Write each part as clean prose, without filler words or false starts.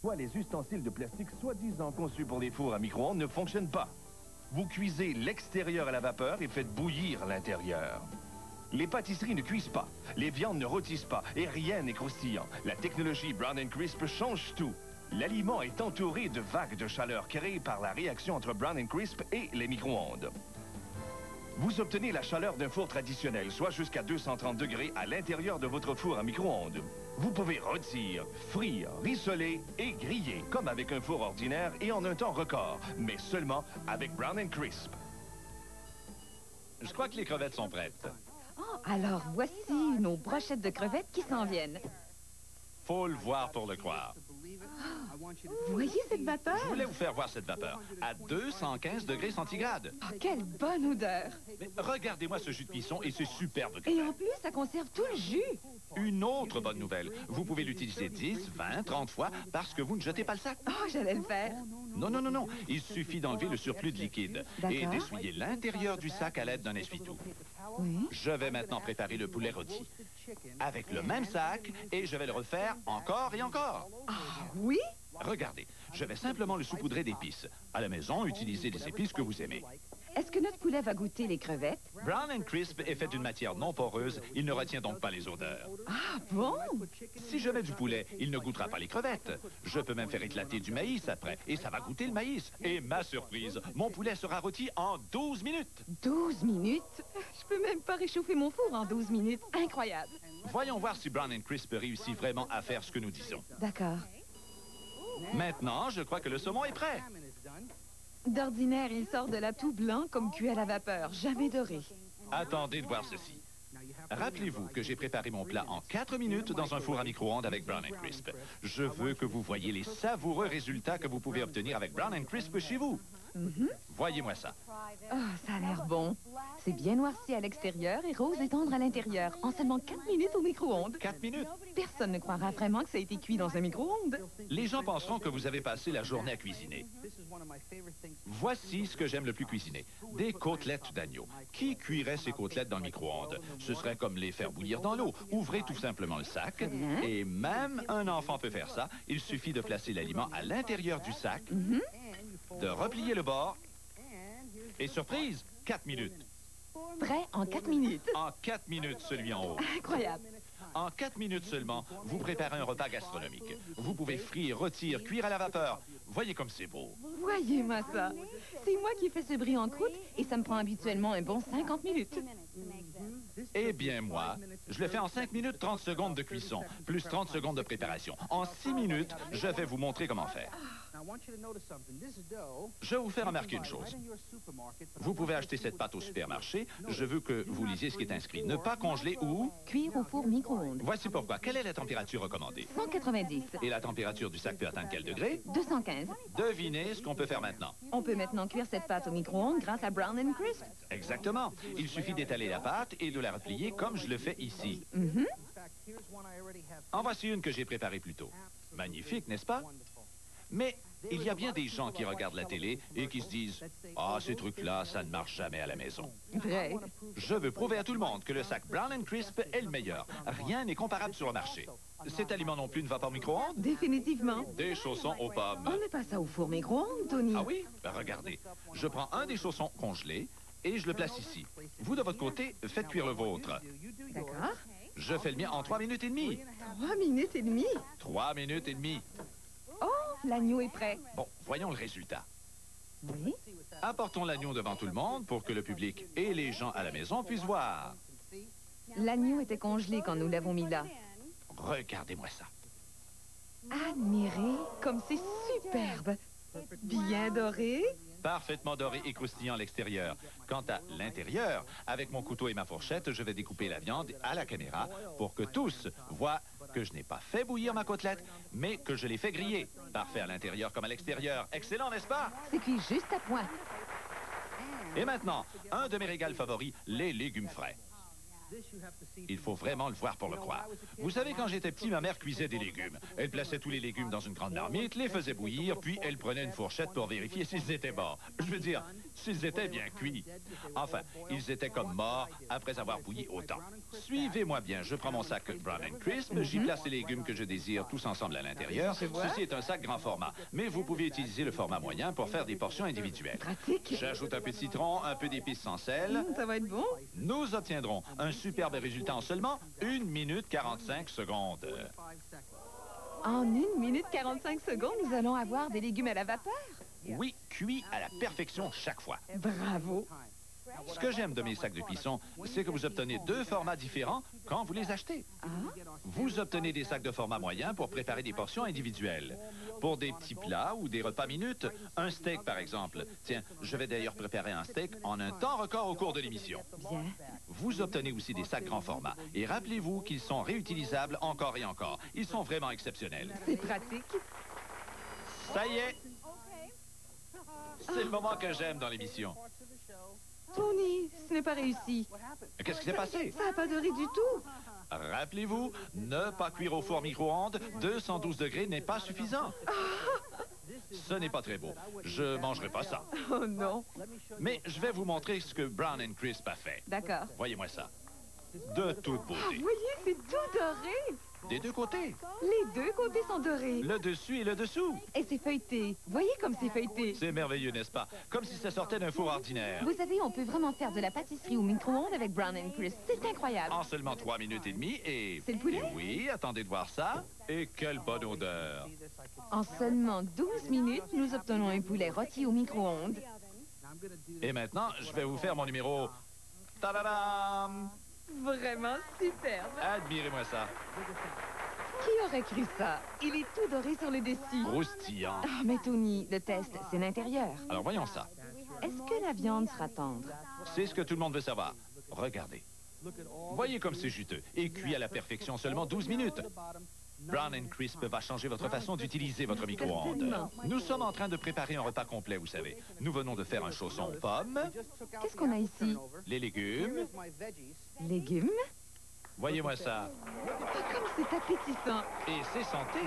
Soit les ustensiles de plastique soi-disant conçus pour les fours à micro-ondes ne fonctionnent pas. Vous cuisez l'extérieur à la vapeur et faites bouillir l'intérieur. Les pâtisseries ne cuisent pas, les viandes ne rôtissent pas et rien n'est croustillant. La technologie Brown & Crisp change tout. L'aliment est entouré de vagues de chaleur créées par la réaction entre Brown & Crisp et les micro-ondes. Vous obtenez la chaleur d'un four traditionnel, soit jusqu'à 230 degrés à l'intérieur de votre four à micro-ondes. Vous pouvez rôtir, frire, rissoler et griller, comme avec un four ordinaire et en un temps record, mais seulement avec Brown & Crisp. Je crois que les crevettes sont prêtes. Oh, alors voici nos brochettes de crevettes qui s'en viennent. Faut le voir pour le croire. Voyez cette vapeur? Je voulais vous faire voir cette vapeur à 215 degrés centigrades. Oh, quelle bonne odeur! Mais regardez-moi ce jus de cuisson et ce superbe Et crevettes. en plus, ça conserve tout le jus. Une autre bonne nouvelle, vous pouvez l'utiliser 10, 20, 30 fois parce que vous ne jetez pas le sac. Oh, j'allais le faire. Non, non, non, non. Il suffit d'enlever le surplus de liquide et D'accord. d'essuyer l'intérieur du sac à l'aide d'un essuie-tout. Oui. Je vais maintenant préparer le poulet rôti avec le même sac et je vais le refaire encore et encore. Ah oui? Regardez, je vais simplement le saupoudrer d'épices. À la maison, utilisez les épices que vous aimez. Est-ce que notre poulet va goûter les crevettes? Brown & Crisp est fait d'une matière non poreuse, il ne retient donc pas les odeurs. Ah bon? Si je mets du poulet, il ne goûtera pas les crevettes. Je peux même faire éclater du maïs après, et ça va goûter le maïs. Et ma surprise, mon poulet sera rôti en 12 minutes. 12 minutes? Je peux même pas réchauffer mon four en 12 minutes. Incroyable. Voyons voir si Brown & Crisp réussit vraiment à faire ce que nous disons. D'accord. Maintenant, je crois que le saumon est prêt. D'ordinaire, il sort de là tout blanc comme cuit à la vapeur, jamais doré. Attendez de voir ceci. Rappelez-vous que j'ai préparé mon plat en 4 minutes dans un four à micro-ondes avec Brown & Crisp. Je veux que vous voyiez les savoureux résultats que vous pouvez obtenir avec Brown & Crisp chez vous. Voyez-moi ça. Oh, ça a l'air bon. C'est bien noirci à l'extérieur et rose et tendre à l'intérieur, en seulement 4 minutes au micro-ondes. 4 minutes. Personne ne croira vraiment que ça a été cuit dans un micro-ondes. Les gens penseront que vous avez passé la journée à cuisiner. Voici ce que j'aime le plus cuisiner. Des côtelettes d'agneau. Qui cuirait ces côtelettes dans le micro-ondes? Ce serait comme les faire bouillir dans l'eau. Ouvrez tout simplement le sac. Et même un enfant peut faire ça. Il suffit de placer l'aliment à l'intérieur du sac, de replier le bord. Et surprise, 4 minutes. Prêt en 4 minutes. En 4 minutes, celui en haut. Incroyable. En 4 minutes seulement, vous préparez un repas gastronomique. Vous pouvez frire, rôtir, cuire à la vapeur. Voyez comme c'est beau. Voyez-moi ça. C'est moi qui fais ce brie en croûte et ça me prend habituellement un bon 50 minutes. Eh bien, moi, je le fais en 5 minutes 30 secondes de cuisson, plus 30 secondes de préparation. En 6 minutes, je vais vous montrer comment faire. Je vais vous faire remarquer une chose. Vous pouvez acheter cette pâte au supermarché. Je veux que vous lisiez ce qui est inscrit. Ne pas congeler ou... Cuire au four micro-ondes. Voici pourquoi. Quelle est la température recommandée? 190. Et la température du sac peut atteindre quel degré? 215. Devinez ce qu'on peut faire maintenant. On peut maintenant cuire cette pâte au micro-ondes grâce à Brown & Crisp. Exactement. Il suffit d'étaler la pâte et de la replier comme je le fais ici. En voici une que j'ai préparée plus tôt. Magnifique, n'est-ce pas? Mais il y a bien des gens qui regardent la télé et qui se disent « Ah, ces trucs-là, ça ne marche jamais à la maison. » Vrai. Je veux prouver à tout le monde que le sac Brown & Crisp est le meilleur. Rien n'est comparable sur le marché. Cet aliment non plus ne va pas au micro-ondes? Définitivement. Des chaussons aux pommes. On met pas ça au four micro-ondes, Tony. Ah oui? Ben, regardez. Je prends un des chaussons congelés et je le place ici. Vous, de votre côté, faites cuire le vôtre. D'accord. Je fais le mien en 3 minutes et demie. 3 minutes et demie. 3 minutes et demie. Oh, l'agneau est prêt. Bon, voyons le résultat. Oui. Apportons l'agneau devant tout le monde pour que le public et les gens à la maison puissent voir. L'agneau était congelé quand nous l'avons mis là. Regardez-moi ça. Admirez comme c'est superbe. Bien doré. Parfaitement doré et croustillant à l'extérieur. Quant à l'intérieur, avec mon couteau et ma fourchette, je vais découper la viande à la caméra pour que tous voient que je n'ai pas fait bouillir ma côtelette, mais que je l'ai fait griller. Parfait à l'intérieur comme à l'extérieur. Excellent, n'est-ce pas? C'est cuit juste à point. Et maintenant, un de mes régals favoris, les légumes frais. Il faut vraiment le voir pour le croire. Vous savez, quand j'étais petit, ma mère cuisait des légumes. Elle plaçait tous les légumes dans une grande marmite, les faisait bouillir, puis elle prenait une fourchette pour vérifier s'ils étaient morts. Je veux dire, s'ils étaient bien cuits. Enfin, ils étaient comme morts après avoir bouilli autant. Suivez-moi bien, je prends mon sac Brown & Crisp, j'y place les légumes que je désire tous ensemble à l'intérieur. Ceci est un sac grand format, mais vous pouvez utiliser le format moyen pour faire des portions individuelles. Pratique. J'ajoute un peu de citron, un peu d'épices sans sel. Ça va être bon. Nous obtiendrons un superbe résultat en seulement 1 minute 45 secondes. En 1 minute 45 secondes, nous allons avoir des légumes à la vapeur. Oui, cuits à la perfection chaque fois. Bravo. Ce que j'aime de mes sacs de cuisson, c'est que vous obtenez 2 formats différents quand vous les achetez. Vous obtenez des sacs de format moyen pour préparer des portions individuelles. Pour des petits plats ou des repas minutes, un steak par exemple. Tiens, je vais d'ailleurs préparer un steak en un temps record au cours de l'émission. Bien. Vous obtenez aussi des sacs grand format. Et rappelez-vous qu'ils sont réutilisables encore et encore. Ils sont vraiment exceptionnels. C'est pratique. Ça y est! C'est le moment que j'aime dans l'émission. Tony, ce n'est pas réussi. Qu'est-ce qui s'est passé? Ça n'a pas doré du tout. Rappelez-vous, ne pas cuire au four micro-ondes, 212 degrés n'est pas suffisant. Ce n'est pas très beau. Je mangerai pas ça. Oh non. Mais je vais vous montrer ce que Brown & Crisp a fait. D'accord. Voyez-moi ça. De toute Ah, beauté. voyez, c'est tout doré. Des deux côtés. Les deux côtés sont dorés. Le dessus et le dessous. Et c'est feuilleté. Voyez comme c'est feuilleté. C'est merveilleux, n'est-ce pas? Comme si ça sortait d'un four ordinaire. Vous savez, on peut vraiment faire de la pâtisserie au micro-ondes avec Brown & Crisp. C'est incroyable. En seulement 3 minutes et demie et... C'est le poulet? Et oui, attendez de voir ça. Et quelle bonne odeur. En seulement 12 minutes, nous obtenons un poulet rôti au micro-ondes. Et maintenant, je vais vous faire mon numéro... Tadadam! Vraiment superbe. Admirez-moi ça. Qui aurait cru ça? Il est tout doré sur le dessus. Croustillant. Ah, mais Tony, le test, c'est l'intérieur. Alors, voyons ça. Est-ce que la viande sera tendre? C'est ce que tout le monde veut savoir. Regardez. Voyez comme c'est juteux. Et cuit à la perfection seulement 12 minutes. Brown & Crisp va changer votre façon d'utiliser votre micro-ondes. Certainement. Nous sommes en train de préparer un repas complet, vous savez. Nous venons de faire un chausson aux pommes, Qu'est-ce qu'on a ici? les légumes. Légumes? Voyez-moi ça. Ah, comme c'est appétissant. Et c'est santé.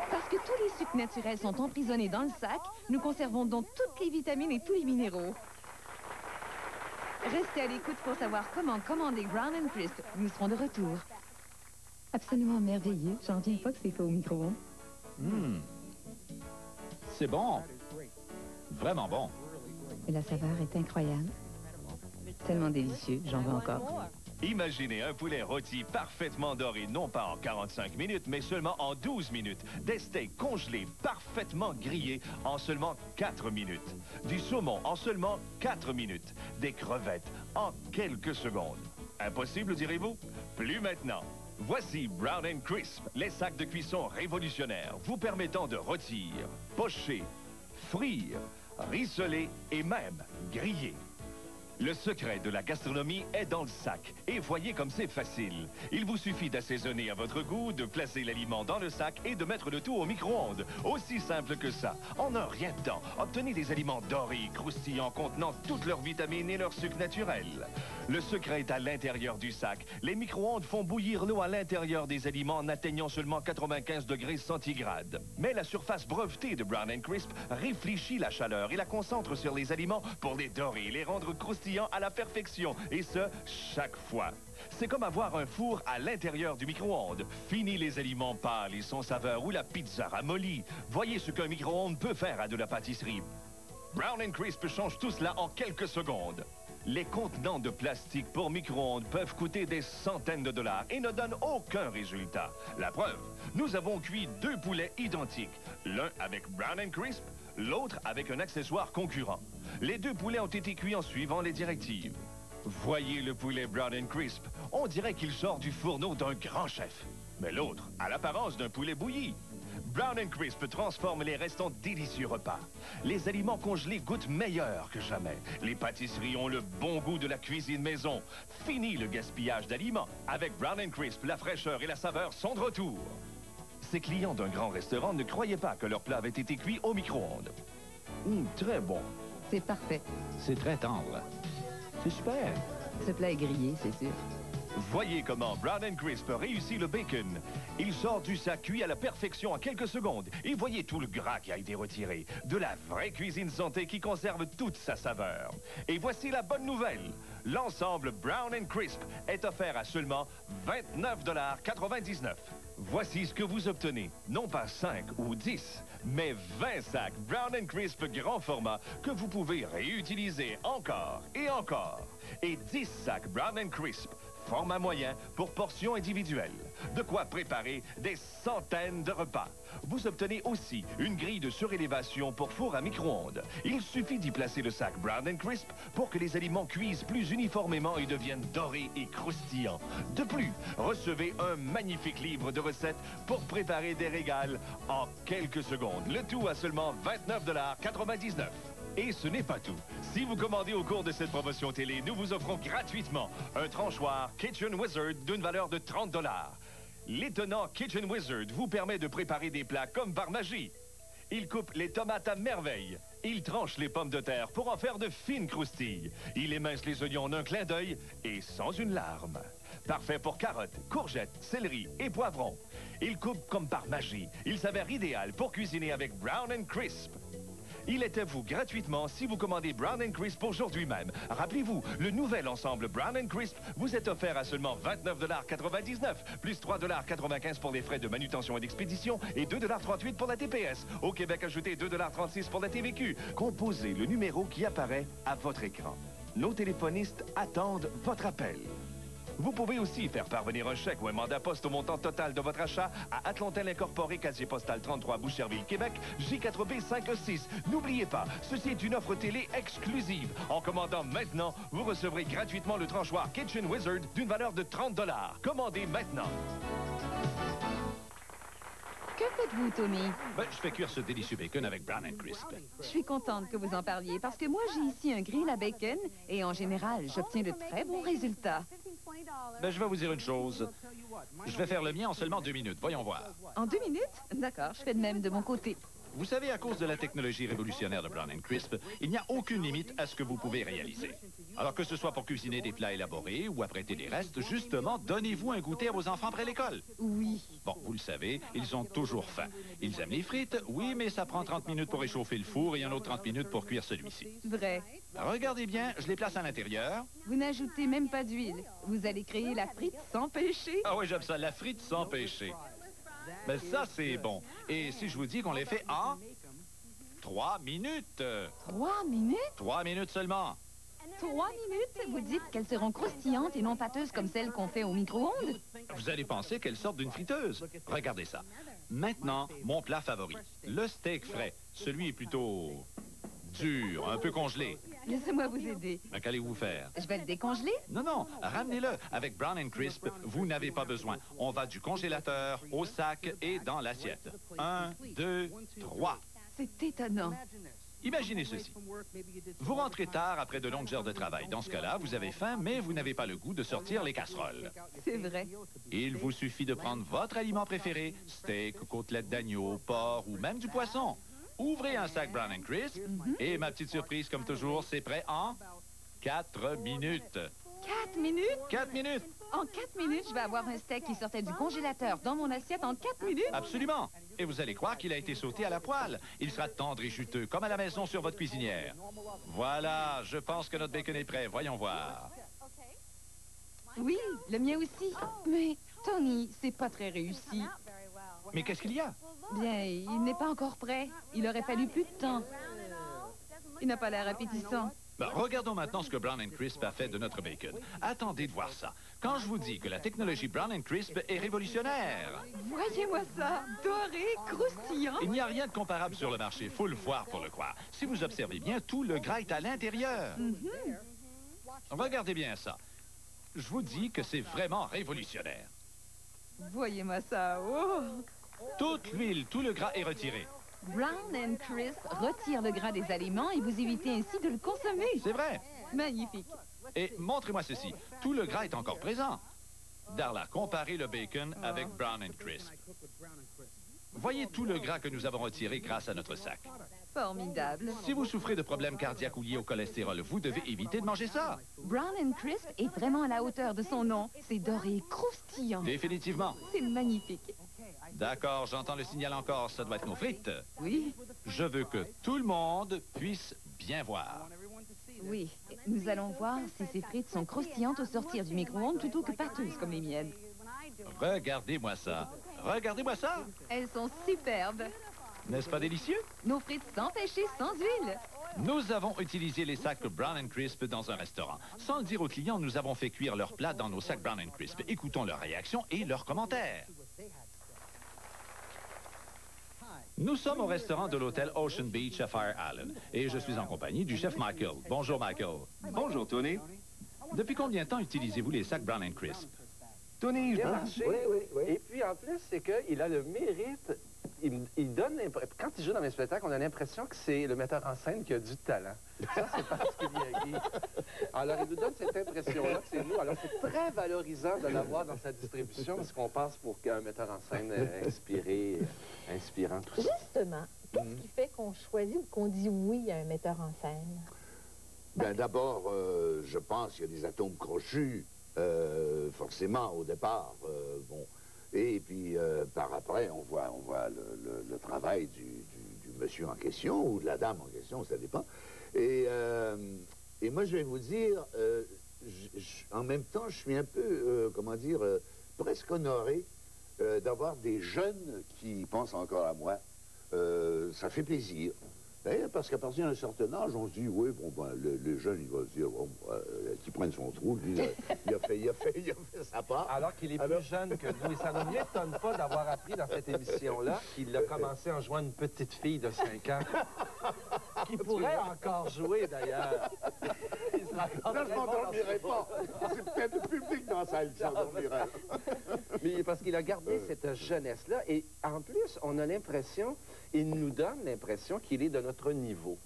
Parce que tous les sucres naturels sont emprisonnés dans le sac, nous conservons donc toutes les vitamines et tous les minéraux. Restez à l'écoute pour savoir comment commander Brown & Crisp. Nous serons de retour. Absolument merveilleux. J'en reviens pas que c'est fait au micro-ondes. C'est bon. Vraiment bon. Et la saveur est incroyable. Tellement délicieux. J'en veux encore. Imaginez un poulet rôti parfaitement doré, non pas en 45 minutes, mais seulement en 12 minutes. Des steaks congelés, parfaitement grillés en seulement 4 minutes. Du saumon en seulement 4 minutes. Des crevettes en quelques secondes. Impossible, direz-vous? Plus maintenant. Voici Brown & Crisp, les sacs de cuisson révolutionnaires, vous permettant de rôtir, pocher, frire, rissoler et même griller. Le secret de la gastronomie est dans le sac. Et voyez comme c'est facile. Il vous suffit d'assaisonner à votre goût, de placer l'aliment dans le sac et de mettre le tout au micro-ondes. Aussi simple que ça. En un rien de temps, obtenez des aliments dorés, croustillants, contenant toutes leurs vitamines et leurs sucres naturels. Le secret est à l'intérieur du sac. Les micro-ondes font bouillir l'eau à l'intérieur des aliments en atteignant seulement 95 degrés centigrades. Mais la surface brevetée de Brown & Crisp réfléchit la chaleur et la concentre sur les aliments pour les dorer et les rendre croustillants à la perfection, et ce, chaque fois. C'est comme avoir un four à l'intérieur du micro-ondes. Fini les aliments pâles et sans saveur ou la pizza ramollie. Voyez ce qu'un micro-ondes peut faire à de la pâtisserie. Brown & Crisp change tout cela en quelques secondes. Les contenants de plastique pour micro-ondes peuvent coûter des centaines de dollars et ne donnent aucun résultat. La preuve, nous avons cuit 2 poulets identiques, l'un avec Brown & Crisp, l'autre avec un accessoire concurrent. Les 2 poulets ont été cuits en suivant les directives. Voyez le poulet Brown & Crisp. On dirait qu'il sort du fourneau d'un grand chef. Mais l'autre a l'apparence d'un poulet bouilli. Brown & Crisp transforme les restants délicieux repas. Les aliments congelés goûtent meilleur que jamais. Les pâtisseries ont le bon goût de la cuisine maison. Fini le gaspillage d'aliments. Avec Brown & Crisp, la fraîcheur et la saveur sont de retour. Ces clients d'un grand restaurant ne croyaient pas que leur plat avait été cuit au micro-ondes. Très bon. C'est parfait. C'est très tendre. C'est super. Ce plat est grillé, c'est sûr. Voyez comment Brown & Crisp réussit le bacon. Il sort du sac cuit à la perfection en quelques secondes. Et voyez tout le gras qui a été retiré. De la vraie cuisine santé qui conserve toute sa saveur. Et voici la bonne nouvelle. L'ensemble Brown & Crisp est offert à seulement 29,99 $. Voici ce que vous obtenez. Non pas 5 ou 10, mais 20 sacs Brown & Crisp grand format que vous pouvez réutiliser encore et encore. Et 10 sacs Brown & Crisp format moyen pour portions individuelles. De quoi préparer des centaines de repas. Vous obtenez aussi une grille de surélévation pour four à micro-ondes. Il suffit d'y placer le sac Brown & Crisp pour que les aliments cuisent plus uniformément et deviennent dorés et croustillants. De plus, recevez un magnifique livre de recettes pour préparer des régals en quelques secondes. Le tout à seulement 29,99 $. Et ce n'est pas tout. Si vous commandez au cours de cette promotion télé, nous vous offrons gratuitement un tranchoir Kitchen Wizard d'une valeur de 30 $. L'étonnant Kitchen Wizard vous permet de préparer des plats comme par magie. Il coupe les tomates à merveille. Il tranche les pommes de terre pour en faire de fines croustilles. Il émince les oignons en un clin d'œil et sans une larme. Parfait pour carottes, courgettes, céleri et poivrons. Il coupe comme par magie. Il s'avère idéal pour cuisiner avec Brown & Crisp. Il est à vous gratuitement si vous commandez Brown & Crisp aujourd'hui même. Rappelez-vous, le nouvel ensemble Brown & Crisp vous est offert à seulement 29,99 $, plus 3,95 $ pour les frais de manutention et d'expédition et 2,38 $ pour la TPS. Au Québec, ajoutez 2,36 $ pour la TVQ. Composez le numéro qui apparaît à votre écran. Nos téléphonistes attendent votre appel. Vous pouvez aussi faire parvenir un chèque ou un mandat poste au montant total de votre achat à Atlantel Incorporé, casier postal 33, Boucherville, Québec, J4B 5E6. N'oubliez pas, ceci est une offre télé exclusive. En commandant maintenant, vous recevrez gratuitement le tranchoir Kitchen Wizard d'une valeur de 30 $. Commandez maintenant. Que faites-vous, Tony? Je fais cuire ce délicieux bacon avec Brown & Crisp. Je suis contente que vous en parliez parce que moi, j'ai ici un grill à bacon et en général, j'obtiens de très bons résultats. Je vais vous dire une chose. Je vais faire le mien en seulement 2 minutes. Voyons voir. En 2 minutes? D'accord, je fais de même de mon côté. Vous savez, à cause de la technologie révolutionnaire de Brown & Crisp, il n'y a aucune limite à ce que vous pouvez réaliser. Alors que ce soit pour cuisiner des plats élaborés ou apprêter des restes, justement, donnez-vous un goûter à vos enfants après l'école. Oui. Bon, vous le savez, ils ont toujours faim. Ils aiment les frites, oui, mais ça prend 30 minutes pour réchauffer le four et un autre 30 minutes pour cuire celui-ci. Vrai. Regardez bien, je les place à l'intérieur. Vous n'ajoutez même pas d'huile. Vous allez créer la frite sans péché. Ah oui, j'aime ça, la frite sans péché. Mais ça, c'est bon. Et si je vous dis qu'on les fait en 3 minutes? 3 minutes? 3 minutes seulement. 3 minutes? Vous dites qu'elles seront croustillantes et non pâteuses comme celles qu'on fait au micro-ondes? Vous allez penser qu'elles sortent d'une friteuse. Regardez ça. Maintenant, mon plat favori. Le steak frais. Celui est plutôt dur, un peu congelé. Laissez-moi vous aider. Qu'allez-vous faire? Je vais le décongeler? Non, ramenez-le. Avec Brown & Crisp, vous n'avez pas besoin. On va du congélateur au sac et dans l'assiette. 1, 2, 3. C'est étonnant. Imaginez ceci. Vous rentrez tard après de longues heures de travail. Dans ce cas-là, vous avez faim, mais vous n'avez pas le goût de sortir les casseroles. C'est vrai. Il vous suffit de prendre votre aliment préféré, steak, côtelette d'agneau, porc ou même du poisson. Ouvrez un sac Brown & Crisp et ma petite surprise, comme toujours, c'est prêt en 4 minutes. 4 minutes? 4 minutes? En 4 minutes, je vais avoir un steak qui sortait du congélateur dans mon assiette en 4 minutes? Absolument. Et vous allez croire qu'il a été sauté à la poêle. Il sera tendre et juteux, comme à la maison sur votre cuisinière. Voilà, je pense que notre bacon est prêt. Voyons voir. Oui, le mien aussi. Mais, Tony, c'est pas très réussi. Mais qu'est-ce qu'il y a? Bien, il n'est pas encore prêt. Il aurait fallu plus de temps. Il n'a pas l'air appétissant. Regardons maintenant ce que Brown & Crisp a fait de notre bacon. Attendez de voir ça. Quand je vous dis que la technologie Brown & Crisp est révolutionnaire... Voyez-moi ça, doré, croustillant. Il n'y a rien de comparable sur le marché. Faut le voir pour le croire. Si vous observez bien, tout le gras est à l'intérieur. Regardez bien ça. Je vous dis que c'est vraiment révolutionnaire. Voyez-moi ça, oh! Toute l'huile, tout le gras est retiré. Brown & Crisp retire le gras des aliments et vous évitez ainsi de le consommer. C'est vrai. Magnifique. Et montrez-moi ceci. Tout le gras est encore présent. Darla, comparez le bacon avec Brown & Crisp. Voyez tout le gras que nous avons retiré grâce à notre sac. Formidable. Si vous souffrez de problèmes cardiaques ou liés au cholestérol, vous devez éviter de manger ça. Brown and Crisp est vraiment à la hauteur de son nom. C'est doré, croustillant. Définitivement. C'est magnifique. D'accord, j'entends le signal encore, ça doit être nos frites. Oui, Je veux que tout le monde puisse bien voir. oui. Nous allons voir si ces frites sont croustillantes au sortir du micro-ondes plutôt que pâteuses comme les miennes. Regardez-moi ça. Regardez-moi ça. Elles sont superbes. N'est-ce pas délicieux? Nos frites sans péché, sans huile. Nous avons utilisé les sacs Brown & Crisp dans un restaurant. Sans le dire aux clients, nous avons fait cuire leurs plats dans nos sacs Brown & Crisp. Écoutons leurs réactions et leurs commentaires. Nous sommes au restaurant de l'hôtel Ocean Beach à Fire Island et je suis en compagnie du chef Michael. Bonjour, Michael. Bonjour, Tony. Depuis combien de temps utilisez-vous les sacs Brown & Crisp? Tony, je Bien pense... marché. Oui. Et puis, en plus, c'est qu'il a le mérite... Il donne quand il joue dans mes spectacles, on a l'impression que c'est le metteur en scène qui a du talent. Ça, c'est particulier à Guy. Alors, il nous donne cette impression-là que c'est nous. Alors, c'est très valorisant de l'avoir dans sa distribution parce qu'on passe pour un metteur en scène inspiré, inspirant, tout ça. Justement, qu'est-ce qui fait qu'on choisit ou qu'on dit oui à un metteur en scène? Ben, d'abord, je pense qu'il y a des atomes crochus, forcément, au départ. Bon. Et puis, par après, on voit le travail du monsieur en question, ou de la dame en question, ça dépend. Et moi, je vais vous dire, en même temps, je suis un peu, comment dire, presque honoré d'avoir des jeunes qui pensent encore à moi. Ça fait plaisir. Parce qu'à partir d'un certain âge, on se dit, oui, bon, ben, les jeunes, ils vont se dire, bon, qu'ils prennent son trou, lui, il a fait sa part. Alors qu'il est plus jeune que nous. Et ça ne m'étonne pas d'avoir appris dans cette émission-là qu'il a commencé en jouant une petite fille de 5 ans. Qui pourrait encore jouer, d'ailleurs. Il sera encore Là, je très bon m'endormirai pas. C'est peut-être le public dans la salle qui s'endormirait. Mais parce qu'il a gardé cette jeunesse-là. Et en plus, on a l'impression, il nous donne l'impression qu'il est de notre niveau.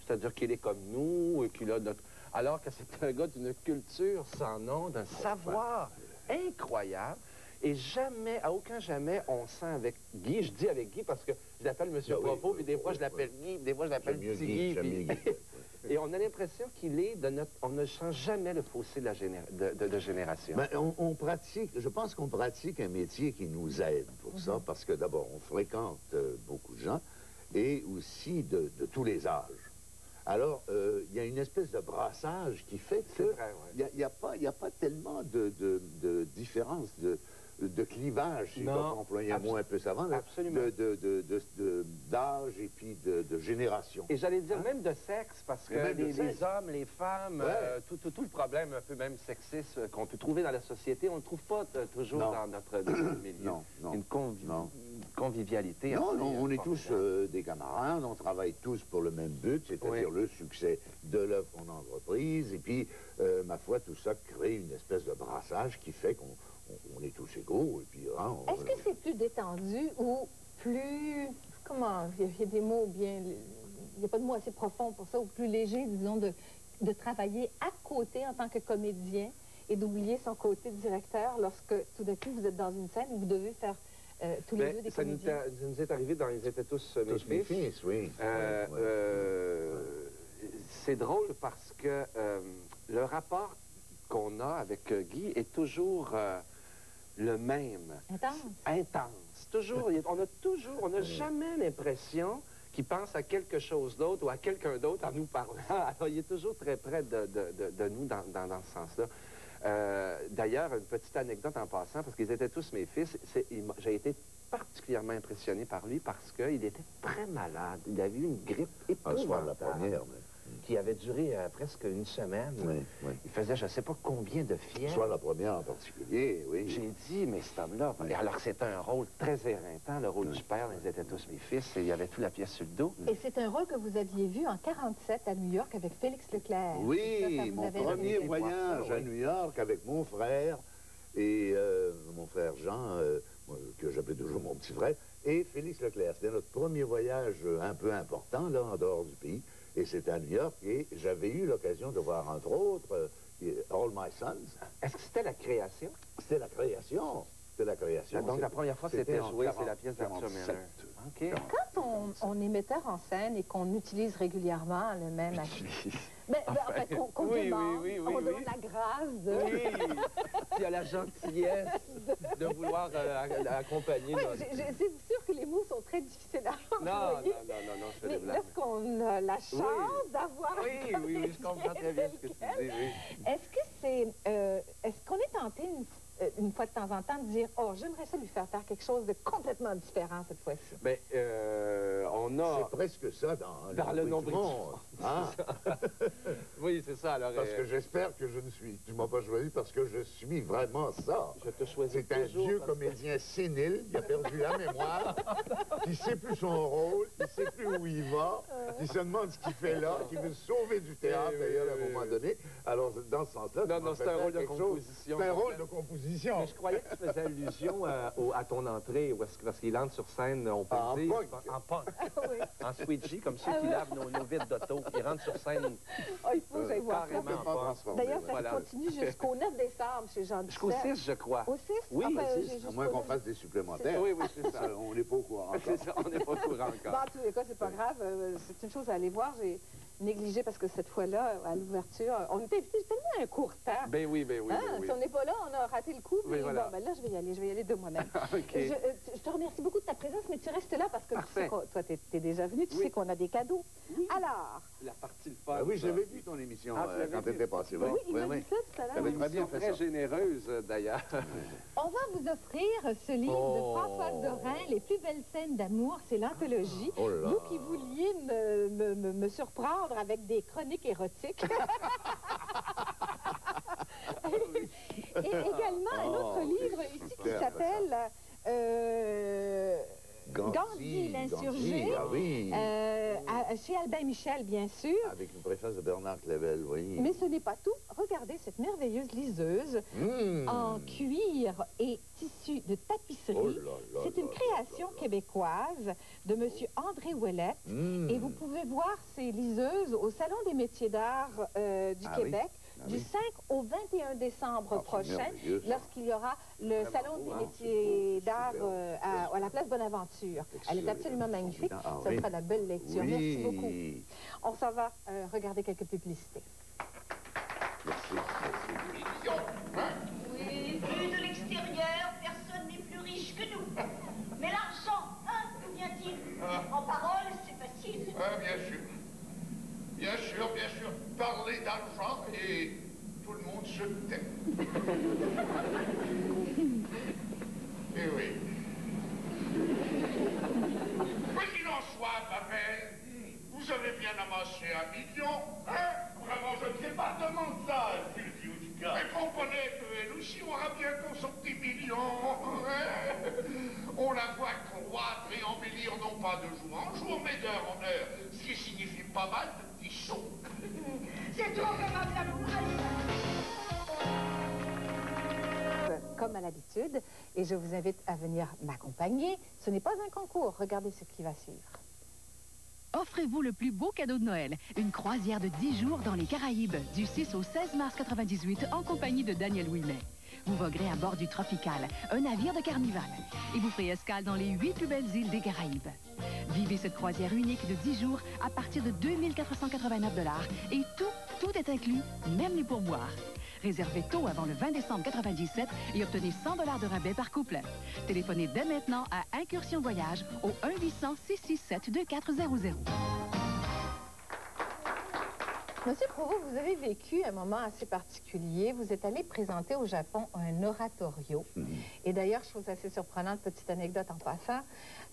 C'est-à-dire qu'il est comme nous, et qu'il a notre... Alors que c'est un gars d'une culture sans nom, d'un savoir incroyable. Et jamais, à aucun jamais, on sent avec Guy, je dis avec Guy parce que je l'appelle Monsieur Propos, puis des fois je l'appelle Guy, des fois je l'appelle Petit Guy. Et on a l'impression qu'il est de notre... On ne sent jamais le fossé de génération. Ben, on pratique, je pense qu'on pratique un métier qui nous aide pour ça, parce que d'abord, on fréquente beaucoup de gens, et aussi de tous les âges. Alors, il y a une espèce de brassage qui fait que il n'y a pas tellement de différence de clivage, si je dois employer un mot un peu savant, d'âge et puis de génération. Et j'allais dire même de sexe, parce que les hommes, les femmes, tout le problème un peu même sexiste qu'on peut trouver dans la société, on ne le trouve pas toujours dans notre milieu. Non. Une convivialité. Non, on est tous des camarades, on travaille tous pour le même but, c'est-à-dire le succès de l'œuvre qu'on entreprise, et puis, ma foi, tout ça crée une espèce de brassage qui fait qu'on est tous égaux, et puis... Hein, Est-ce que c'est plus détendu ou plus... Comment... Il y a des mots bien... Il n'y a pas de mots assez profonds pour ça, ou plus léger, disons, de travailler à côté en tant que comédien et d'oublier son côté de directeur lorsque, tout d'un coup, vous êtes dans une scène où vous devez faire tous les deux des comédiens? Ça nous est arrivé dans Ils étaient tous mes fils. Oui. C'est drôle parce que le rapport qu'on a avec Guy est toujours le même. Intense. Toujours. On n'a jamais l'impression qu'il pense à quelque chose d'autre ou à quelqu'un d'autre en nous parlant. Alors, il est toujours très près de nous dans ce sens-là. D'ailleurs, une petite anecdote en passant, parce qu'ils étaient tous mes fils, j'ai été particulièrement impressionné par lui parce qu'il était très malade. Il avait eu une grippe épouvantable. La première, qui avait duré presque une semaine. Il faisait je ne sais pas combien de fièvre. Soit la première en particulier, oui. J'ai dit, mais cet homme-là... Et alors, c'était un rôle très éreintant, le rôle du père. Ils étaient tous mes fils et il y avait toute la pièce sur le dos. Et c'est un rôle que vous aviez vu en 47 à New York avec Félix Leclerc. Oui, mon premier voyage à New York avec mon frère et mon frère Jean, que j'appelais toujours mon petit frère, et Félix Leclerc. C'était notre premier voyage un peu important, là, en dehors du pays. Et c'était à New York, et j'avais eu l'occasion de voir, entre autres, All My Sons. Est-ce que c'était la création? C'était la création. C'était la création. Donc, la première fois que c'était joué, c'est la pièce d'Arthur Miller. OK. Quand on est metteur en scène et qu'on utilise régulièrement le même acteur, qu'on demande, on demande la grâce de... Oui, il y a la gentillesse de vouloir accompagner. Oui, c'est sûr que les mots sont très difficiles à employer. Non, je fais des Mais blagues. lorsqu'on a la chance d'avoir... Oui, je comprends très bien ce que tu dis, oui. Est-ce que est-ce qu'on est tenté une fois de temps en temps de dire « Oh, j'aimerais ça lui faire quelque chose de complètement différent cette fois-ci. » Bien, on a... C'est presque ça dans le nombril. Hein? Oui, c'est ça. Alors, Parce que j'espère que tu m'as pas choisi parce que je suis vraiment ça. Je te choisis C'est un toujours vieux parce que- comédien sénile qui a perdu la mémoire, qui sait plus son rôle, qui sait plus où il va, qui se demande ce qu'il fait là, qui veut se sauver du théâtre d'ailleurs à un moment donné. Alors, dans ce sens-là, Non, c'est un rôle de composition. C'est un rôle de composition. Mais je croyais que tu faisais allusion à ton entrée, parce qu'il entre sur scène, on peut En le dire, punk. en punk, Oui. en sweet comme ceux qui lavent nos vitres d'auto. Ils rentrent sur scène Oh, il faut que j'aille voir ça. carrément en Complètement punk. transformé. D'ailleurs, ça Voilà. continue jusqu'au 9 décembre chez Jean Jusqu'au Duceppe. 6, je crois. Au 6? Oui, Ah, ben, au 6, j'ai À jusqu'au moins qu'on 9. fasse des supplémentaires. Oui, c'est ça. On n'est pas au courant C'est encore. ça, on n'est pas au courant Bon, encore. en tous les cas, c'est pas grave. C'est une chose à aller voir. J'ai négligé parce que cette fois-là, à l'ouverture, on était invités tellement à un court temps. Ben oui. Hein? Si on n'est pas là, on a raté le coup. Mais Oui, voilà. bon, ben là, je vais y aller de moi-même. OK. Je te remercie beaucoup de ta présence, mais tu restes là parce que tu Parfait. sais toi, t'es déjà venu, tu Oui. sais qu'on a des cadeaux. Alors, La partie le fun. Ah oui, ça. j'avais vu ton émission Ah, tu l'avais quand tu vu? étais passé. oui, il m'a dit ça tout à l'heure. T'avais très bien Émission fait très ça. généreuse, d'ailleurs. On va vous offrir ce livre Oh. de François Dorin, Les plus belles scènes d'amour, c'est l'anthologie. Oh là. Vous qui vouliez me surprendre avec des chroniques érotiques. Et également un autre livre ici qui super, s'appelle Gandhi, l'insurgé, Ah oui. chez Albin Michel, bien sûr. Avec une préface de Bernard Clavel, oui. Mais ce n'est pas tout. Regardez cette merveilleuse liseuse en cuir et tissu de tapisserie. Oh là là C'est une là création là là. québécoise de M. André Ouellette. Mmh. Et vous pouvez voir ces liseuses au Salon des métiers d'art du Ah oui. Québec Ah du oui. 5 au 21 décembre Ah, c'est prochain, merveilleux, ça. lorsqu'il y aura le Vraiment Salon beau, des hein, métiers c'est beau, d'art superbe. à la place Bonaventure. Elle est absolument magnifique. Ah, Ça oui. sera de la belle lecture. Oui. Merci beaucoup. On s'en va regarder quelques publicités. Merci. Oui, vu de l'extérieur, personne n'est plus riche que nous. Mais l'argent, hein, d'où vient-il? En parole, c'est facile. Ah, bien sûr. Bien sûr, bien sûr. Parler d'argent et tout le monde se tait. Eh oui. Quoi qu'il en soit, ma belle, vous avez bien amassé 1 million, hein? Vraiment, je ne sais pas, demande ça, Fulviuska. Mais comprenez qu'elle aussi aura bientôt son petit million, hein? On la voit croître et embellir non pas de jour en jour, mais d'heure en heure, ce qui signifie pas mal de petits sous. C'est trop aimable à vous. Comme à l'habitude, et je vous invite à venir m'accompagner. Ce n'est pas un concours. Regardez ce qui va suivre. Offrez-vous le plus beau cadeau de Noël, une croisière de 10 jours dans les Caraïbes, du 6 au 16 mars 98, en compagnie de Daniel Ouimet. Vous voguerez à bord du Tropical, un navire de carnival, et vous ferez escale dans les 8 plus belles îles des Caraïbes. Vivez cette croisière unique de 10 jours à partir de 2 489 $, et tout est inclus, même les pourboires. Réservez tôt avant le 20 décembre 97 et obtenez 100 $ de rabais par couple. Téléphonez dès maintenant à Incursion Voyage au 1-800-667-2400. Monsieur Provost, vous avez vécu un moment assez particulier. Vous êtes allé présenter au Japon un oratorio. Et d'ailleurs, chose assez surprenante, petite anecdote en passant,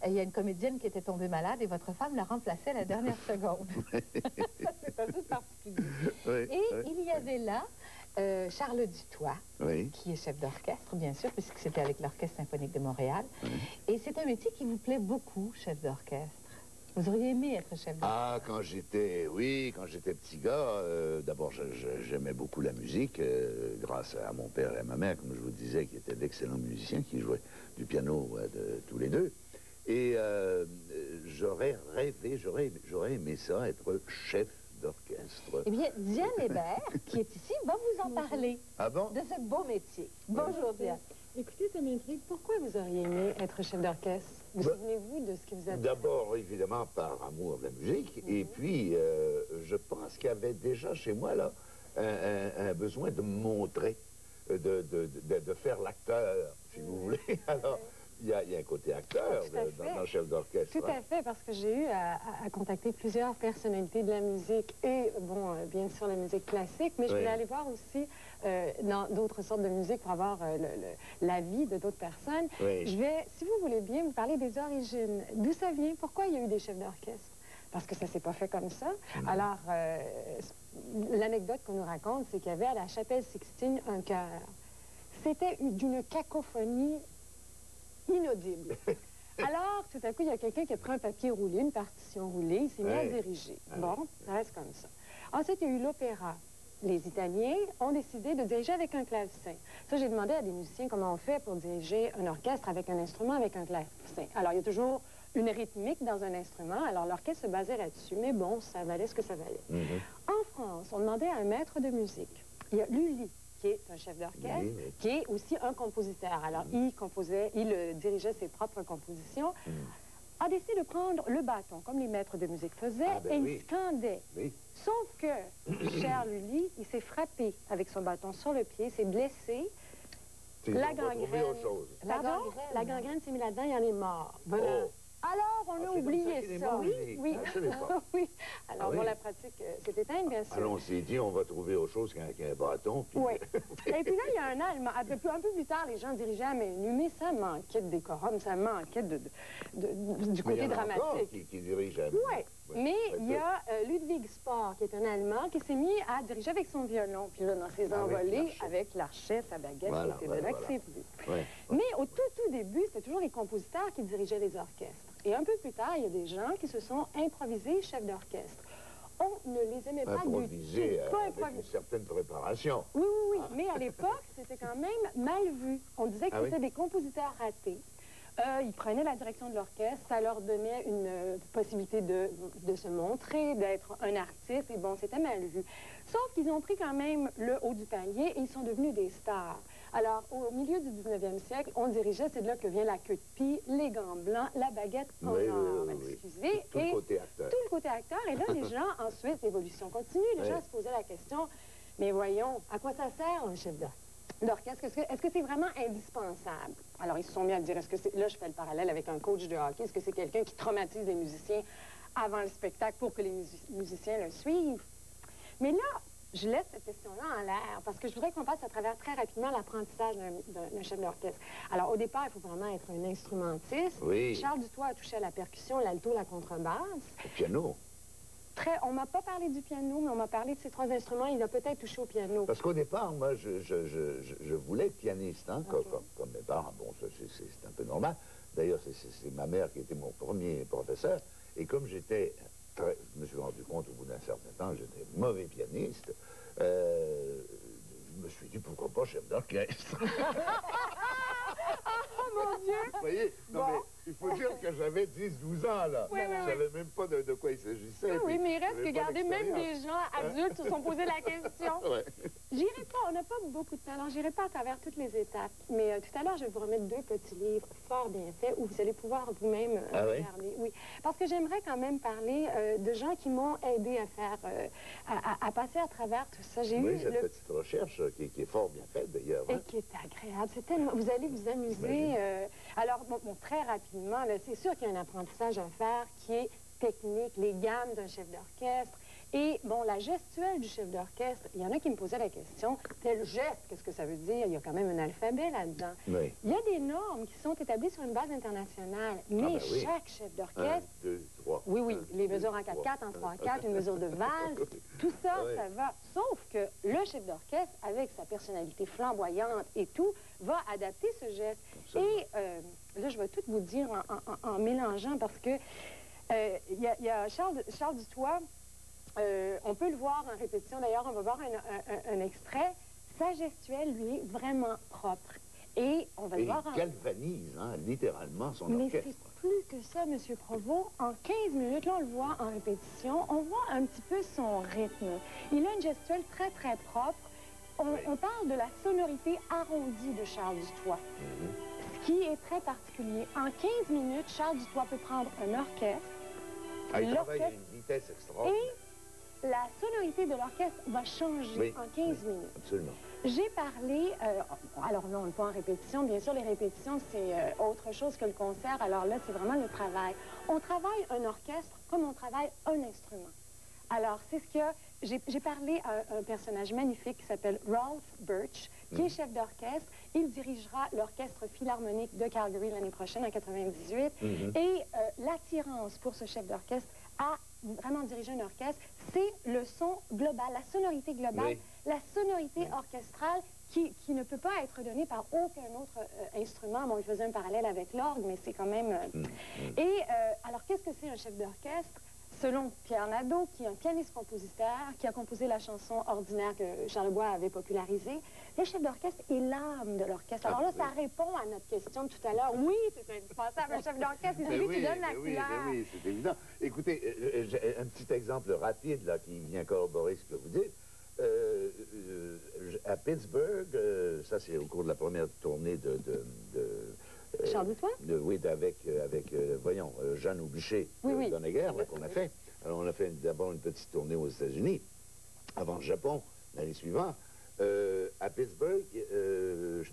il y a une comédienne qui était tombée malade et votre femme l'a remplacée à la dernière seconde. Ça, c'est assez particulier. Oui, Et oui, il y avait là Charles Dutoit, oui. qui est chef d'orchestre, bien sûr, puisque c'était avec l'Orchestre symphonique de Montréal. Et c'est un métier qui vous plaît beaucoup, chef d'orchestre. Vous auriez aimé être chef d'orchestre? Ah, quand j'étais petit gars, d'abord, j'aimais beaucoup la musique, grâce à mon père et à ma mère, comme je vous disais, qui étaient d'excellents musiciens, qui jouaient du piano tous les deux. Et j'aurais rêvé, j'aurais aimé ça, être chef d'orchestre. Eh bien, Diane Hébert, qui est ici, va vous en parler Ah bon? de ce beau métier. Bonjour, Diane. Écoutez, ça m'intrigue. Pourquoi vous auriez aimé être chef d'orchestre? Vous souvenez-vous de ce qui vous a... D'abord, évidemment, par amour de la musique. Et puis, je pense qu'il y avait déjà chez moi, là, un besoin de me montrer, de faire l'acteur, si vous voulez. Alors, il y a un côté acteur dans le chef d'orchestre. Tout à fait, parce que j'ai eu à contacter plusieurs personnalités de la musique et, bon, bien sûr, la musique classique, mais je voulais aller voir aussi dans d'autres sortes de musique pour avoir l'avis de d'autres personnes. Oui. Je vais, si vous voulez bien, vous parler des origines. D'où ça vient? Pourquoi il y a eu des chefs d'orchestre? Parce que ça s'est pas fait comme ça. Alors, l'anecdote qu'on nous raconte, c'est qu'il y avait à la Chapelle Sixtine un chœur. C'était d'une cacophonie inaudible. Alors, tout à coup, il y a quelqu'un qui a pris un papier roulé, une partition roulée, il s'est mis à diriger. Bon, ça reste comme ça. Ensuite, il y a eu l'opéra. Les Italiens ont décidé de diriger avec un clavecin. Ça, j'ai demandé à des musiciens comment on fait pour diriger un orchestre avec un instrument, avec un clavecin. Alors, il y a toujours une rythmique dans un instrument. Alors, l'orchestre se basait là-dessus, mais bon, ça valait ce que ça valait. En France, on demandait à un maître de musique. Il y a Lully, qui est un chef d'orchestre, qui est aussi un compositeur. Alors, il dirigeait ses propres compositions, a décidé de prendre le bâton, comme les maîtres de musique faisaient, et il scandait. Sauf que, cher Lully, il s'est frappé avec son bâton sur le pied, s'est blessé. La gangrène. La gangrène s'est mise là-dedans, il en est mort. Alors, on a oublié ça. Oui. Oui. Alors, bon, la pratique s'est éteinte, bien sûr. Alors, on s'est dit, on va trouver autre chose qu'un bâton. Puis... Oui. Et puis là, il y a un Allemand. Un peu plus tard, les gens dirigeaient à main nue, mais ça manquait de décorum, ça manquait du côté dramatique. Qui dirige à main nue. Oui. Mais il y a Ludwig Spohr, qui est un Allemand, qui s'est mis à diriger avec son violon. Puis là, dans ses envolées, avec l'archet, sa baguette, c'était là que c'est venu. Mais au tout début, c'était toujours les compositeurs qui dirigeaient les orchestres. Et un peu plus tard, il y a des gens qui se sont improvisés chefs d'orchestre. On ne les aimait pas du tout. Avec une certaine préparation. Oui. Mais à l'époque, c'était quand même mal vu. On disait que c'était des compositeurs ratés. Ils prenaient la direction de l'orchestre, ça leur donnait une possibilité de se montrer, d'être un artiste, et bon, c'était mal vu. Sauf qu'ils ont pris quand même le haut du palier et ils sont devenus des stars. Alors, au milieu du 19e siècle, on dirigeait, c'est de là que vient la queue de pie, les gants blancs, la baguette en or, excusez. Tout le côté acteur. Tout le côté acteur. Et là, les gens, ensuite, l'évolution continue, les gens se posaient la question, mais voyons, à quoi ça sert un chef d'orchestre? Est-ce que c'est vraiment indispensable? Alors, ils se sont mis à dire, là, je fais le parallèle avec un coach de hockey, est-ce que c'est quelqu'un qui traumatise les musiciens avant le spectacle pour que les musiciens le suivent? Mais là, je laisse cette question-là en l'air, parce que je voudrais qu'on passe à travers très rapidement l'apprentissage d'un chef d'orchestre. Alors, au départ, il faut vraiment être un instrumentiste. Oui. Charles Dutoit a touché à la percussion, l'alto, la contrebasse. Au piano. On m'a pas parlé du piano, mais on m'a parlé de ces trois instruments. Il a peut-être touché au piano. Parce qu'au départ, moi, je voulais être pianiste, hein, comme mes parents. Bon, c'est un peu normal. D'ailleurs, c'est ma mère qui était mon premier professeur. Et comme je me suis rendu compte au bout d'un certain temps que j'étais mauvais pianiste, je me suis dit, pourquoi pas chef d'orchestre? Oh mon Dieu! Vous voyez? Non, mais il faut dire que j'avais 10-12 ans, là. Je ne savais même pas de quoi il s'agissait. Oui, mais il reste que garder même des gens adultes se sont posés la question. J'irai pas, on n'a pas beaucoup de temps, alors j'irai pas à travers toutes les étapes. Mais tout à l'heure, je vais vous remettre 2 petits livres fort bien faits où vous allez pouvoir vous-même regarder. Oui, parce que j'aimerais quand même parler de gens qui m'ont aidé à faire, à passer à travers tout ça. J'ai eu cette petite recherche qui est fort bien faite, d'ailleurs. Et qui est agréable. C'est tellement... Vous allez vous amuser. Alors, bon, très rapidement, c'est sûr qu'il y a un apprentissage à faire qui est technique, les gammes d'un chef d'orchestre. Et, bon, la gestuelle du chef d'orchestre, il y en a qui me posaient la question, tel geste, qu'est-ce que ça veut dire? Il y a quand même un alphabet là-dedans. Il y a des normes qui sont établies sur une base internationale, mais chaque chef d'orchestre... 1, 2, 3. Oui, les mesures en 4-4, en 3-4, une mesure de valse, tout ça, ça va. Sauf que le chef d'orchestre, avec sa personnalité flamboyante et tout, va adapter ce geste. Et là, je vais tout vous dire en mélangeant, parce que il y a Charles Dutoit. On peut le voir en répétition. D'ailleurs, on va voir un extrait. Sa gestuelle, lui, est vraiment propre. Et on va le voir... Il galvanise, littéralement, son orchestre. Mais c'est plus que ça, M. Provost. En 15 minutes, là, on le voit en répétition. On voit un petit peu son rythme. Il a une gestuelle très, très propre. On parle de la sonorité arrondie de Charles Dutoit. Ce qui est très particulier. En 15 minutes, Charles Dutoit peut prendre un orchestre. Il travaille à une vitesse extraordinaire. Et la sonorité de l'orchestre va changer en 15 minutes. Absolument. J'ai parlé, alors non, pas en répétition, bien sûr, les répétitions, c'est autre chose que le concert, alors là, c'est vraiment le travail. On travaille un orchestre comme on travaille un instrument. Alors, c'est ce que j'ai parlé à un personnage magnifique qui s'appelle Ralph Birch, qui est chef d'orchestre. Il dirigera l'Orchestre Philharmonique de Calgary l'année prochaine, en 98. Et l'attirance pour ce chef d'orchestre à vraiment diriger un orchestre, c'est le son global, la sonorité globale, la sonorité orchestrale qui ne peut pas être donnée par aucun autre instrument. Bon, il faisait un parallèle avec l'orgue, mais c'est quand même... Et alors, qu'est-ce que c'est un chef d'orchestre? Selon Pierre Nadeau, qui est un pianiste-compositeur, qui a composé la chanson ordinaire que Charlebois avait popularisée, le chef d'orchestre est l'âme de l'orchestre. Alors là, ça répond à notre question de tout à l'heure. Oui, c'est indispensable, un chef d'orchestre, c'est celui qui donne la couleur. Oui, c'est évident. Écoutez, j'ai un petit exemple rapide là, qui vient corroborer ce que vous dites. À Pittsburgh, ça c'est au cours de la première tournée de Charles Dutoit? Oui, avec voyons, Jeanne Aubuchet, Donneguerre, qu'on a fait. Alors, on a fait d'abord une petite tournée aux États-Unis, avant le Japon, l'année suivante. À Pittsburgh,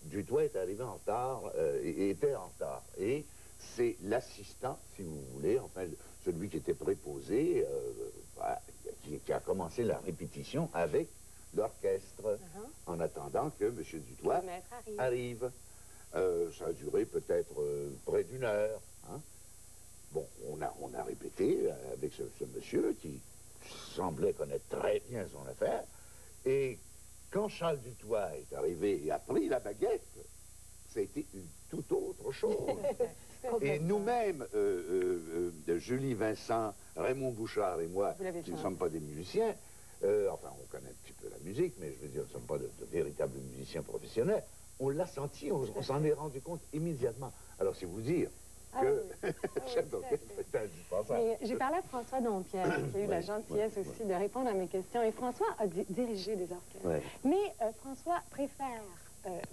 Dutoit est arrivé en retard, était en retard. Et c'est l'assistant, si vous voulez, enfin, celui qui était préposé, qui a commencé la répétition avec l'orchestre, en attendant que M. Dutoit arrive. Ça a duré peut-être près d'une heure. Hein? Bon, on a répété avec ce monsieur qui semblait connaître très bien son affaire. Et quand Charles Dutoit est arrivé et a pris la baguette, ça a été une toute autre chose. Et nous-mêmes, Julie Vincent, Raymond Bouchard et moi, qui ne sommes pas des musiciens, enfin, on connaît un petit peu la musique, mais je veux dire, nous ne sommes pas de véritables musiciens professionnels. On l'a senti, on s'en est rendu compte immédiatement. Alors, c'est vous dire que chef d'orchestre est indispensable. J'ai parlé à François Dompierre, qui a eu la gentillesse aussi de répondre à mes questions. Et François a dirigé des orchestres. Mais François préfère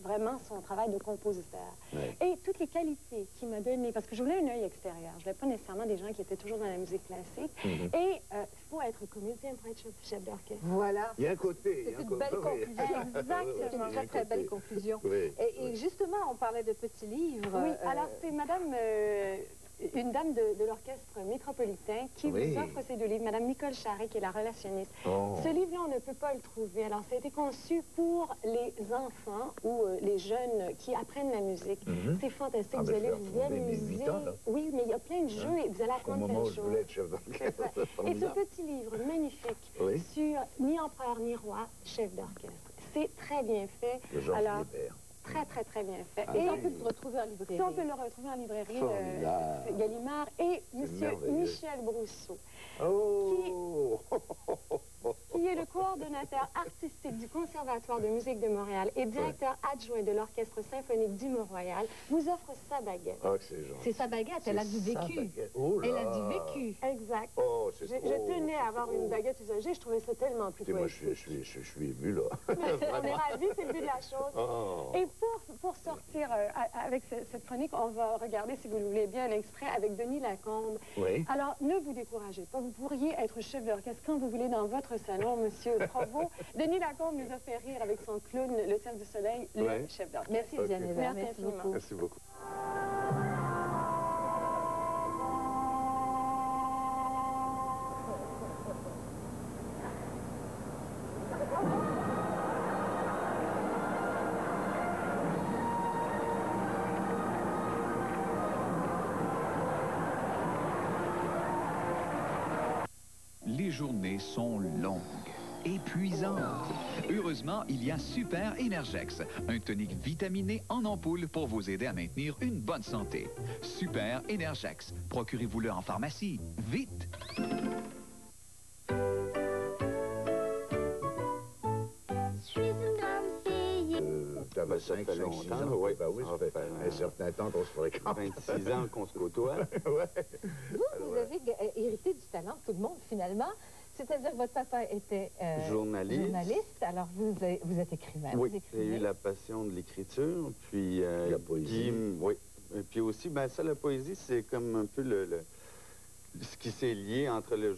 vraiment son travail de compositeur. Et toutes les qualités qu'il m'a données, parce que je voulais un œil extérieur. Je ne voulais pas nécessairement des gens qui étaient toujours dans la musique classique. Et il faut être comédien pour être chef d'orchestre. Voilà. Il y a un côté. C'est une belle conclusion. Exactement. C'est une très, très belle conclusion. Et justement, on parlait de petits livres. Oui, alors c'est madame... une dame de l'orchestre métropolitain qui vous offre ces deux livres, Madame Nicole Charret, qui est la relationniste. Ce livre-là, on ne peut pas le trouver. Alors, ça a été conçu pour les enfants ou les jeunes qui apprennent la musique. C'est fantastique. Vous allez vous amuser. Oui, mais il y a plein de jeux et vous allez apprendre plein de choses. Au moment où je voulais être chef d'orchestre. Et ce petit livre magnifique sur ni empereur ni roi, chef d'orchestre. C'est très bien fait. Alors, très, très, très bien fait. Et on peut le retrouver en librairie. On peut le retrouver en librairie Gallimard et M. Michel Brousseau, qui est le coordonnateur artistique du Conservatoire de musique de Montréal et directeur adjoint de l'Orchestre symphonique du Mont-Royal, vous offre sa baguette. C'est sa baguette, elle a du vécu. Elle a du vécu. Exact. Je tenais à avoir une baguette usagée, je trouvais ça tellement plus poétique. Moi, je suis ému, là. On est ravis, c'est le but de la chose. Et pour sortir avec cette chronique, on va regarder, si vous le voulez bien, un extrait avec Denis Lacombe. Alors, ne vous découragez pas. Vous pourriez être chef d'orchestre quand vous voulez dans votre salon, Monsieur Provost. Denis Lacombe nous a fait rire avec son clown, le Cercle du Soleil, le chef d'orchestre. Merci, Diane Hébert. Merci beaucoup. Merci beaucoup. Les journées sont longues, épuisantes. Heureusement, il y a Super Energex, un tonique vitaminé en ampoule pour vous aider à maintenir une bonne santé. Super Energex, procurez-vous-le en pharmacie. Vite! Ça va 5, 6 ans. Oui, ça fait un certain temps qu'on se fréquente. 26 ans qu'on se côtoie. Vous avez hérité du talent de tout le monde, finalement. C'est-à-dire que votre papa était journaliste, alors vous êtes écrivain. Oui, j'ai eu la passion de l'écriture, puis la poésie. Oui, Et puis aussi, ben ça, la poésie, c'est comme un peu ce qui s'est lié entre le